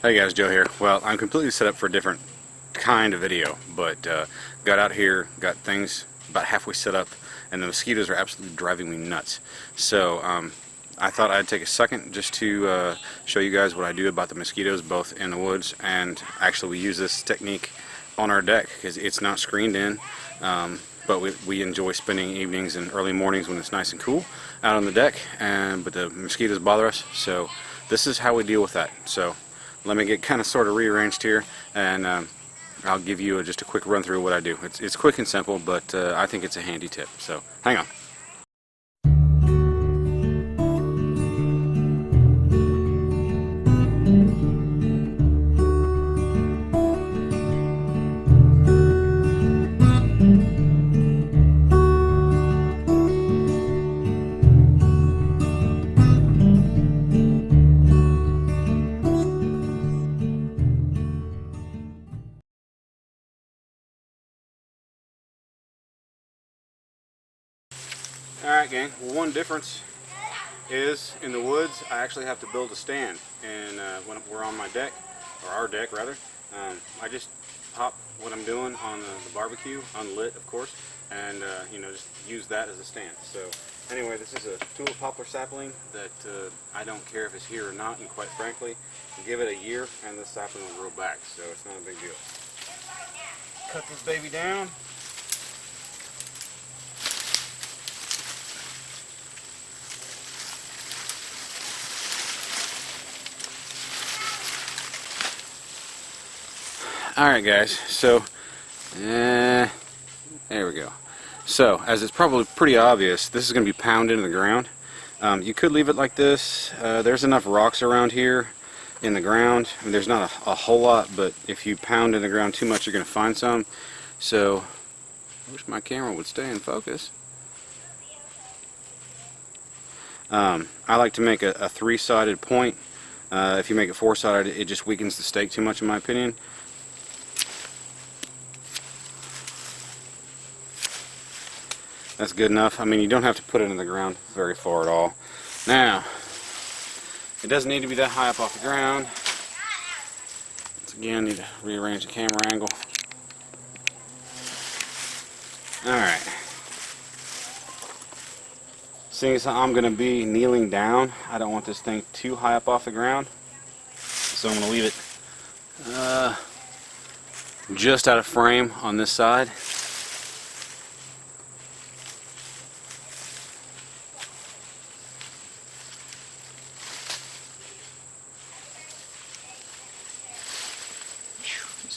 Hey guys, Joe here. Well, I'm completely set up for a different kind of video, but got out here, got things about halfway set up, and the mosquitoes are absolutely driving me nuts. So I thought I'd take a second just to show you guys what I do about the mosquitoes, both in the woods, and actually we use this technique on our deck because it's not screened in, but we enjoy spending evenings and early mornings when it's nice and cool out on the deck, but the mosquitoes bother us, so this is how we deal with that. So let me get kind of sort of rearranged here, and I'll give you just a quick run through what I do. It's quick and simple, but I think it's a handy tip. So hang on. Alright gang, well, one difference is in the woods I actually have to build a stand, and when we're on my deck, or our deck rather, I just pop what I'm doing on the barbecue, unlit of course, and you know, just use that as a stand. So anyway, this is a tulip poplar sapling that I don't care if it's here or not, and quite frankly, give it a year and this sapling will grow back, so it's not a big deal. Cut this baby down. Alright guys, so there we go. So as it's probably pretty obvious, this is going to be pounded into the ground. You could leave it like this. There's enough rocks around here in the ground. I mean, there's not a whole lot, but if you pound in the ground too much, you're going to find some. So I wish my camera would stay in focus. I like to make a three-sided point. If you make it four-sided, it just weakens the stake too much in my opinion. That's good enough. I mean, you don't have to put it in the ground very far at all. Now, it doesn't need to be that high up off the ground. Once again, I need to rearrange the camera angle. Alright. Seeing as I'm going to be kneeling down, I don't want this thing too high up off the ground. So I'm going to leave it just out of frame on this side.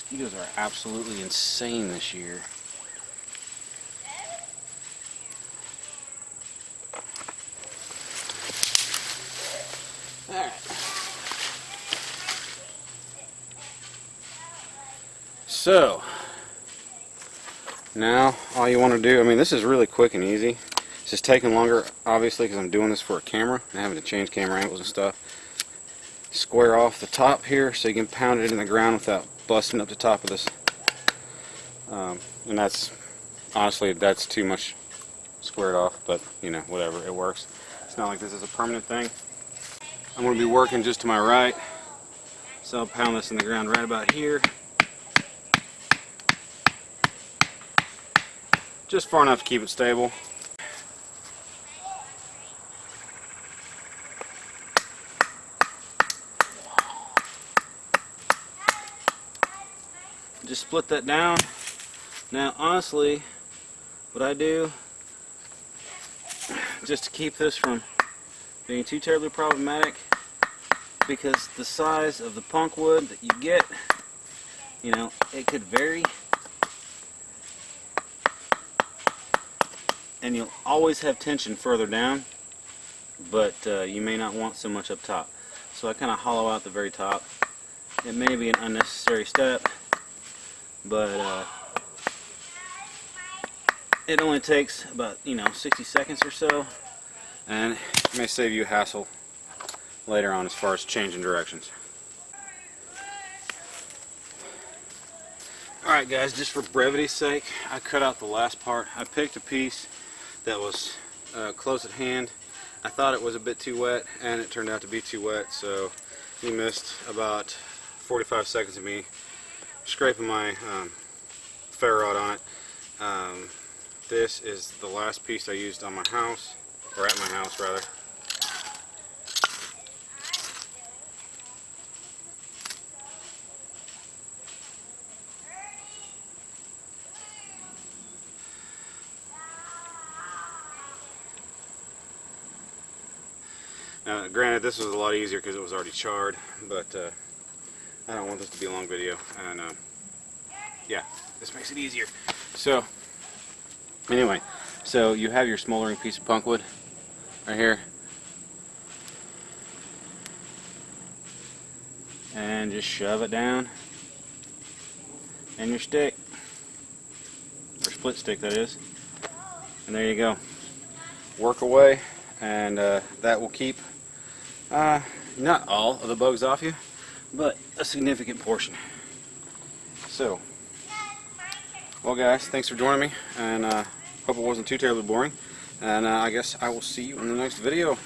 Mosquitoes are absolutely insane this year. Alright. So, now all you want to do, I mean, this is really quick and easy. It's just taking longer, obviously, because I'm doing this for a camera and having to change camera angles and stuff. Square off the top here so you can pound it in the ground without busting up the top of this. And that's, honestly, that's too much squared off, but you know, whatever, it works. It's not like this is a permanent thing. I'm going to be working just to my right, so I'll pound this in the ground right about here. Just far enough to keep it stable. Just split that down. Now honestly, what I do, just to keep this from being too terribly problematic, because the size of the punk wood that you get, you know, it could vary, and you'll always have tension further down, but you may not want so much up top. So I kind of hollow out the very top. It may be an unnecessary step, but it only takes about, you know, 60 seconds or so, and it may save you a hassle later on as far as changing directions. Alright guys, just for brevity's sake, I cut out the last part. I picked a piece that was close at hand. I thought it was a bit too wet, and it turned out to be too wet, so he missed about 45 seconds of me scraping my ferro rod on it. This is the last piece I used on my house, or at my house rather. Now, granted, this was a lot easier because it was already charred, but I don't want this to be a long video, and yeah, this makes it easier. So, anyway, so you have your smoldering piece of punkwood right here, and just shove it down in your stick, or split stick that is, and there you go. Work away, and that will keep not all of the bugs off you, but a significant portion. So, well guys, thanks for joining me, and hope it wasn't too terribly boring, and I guess I will see you in the next video.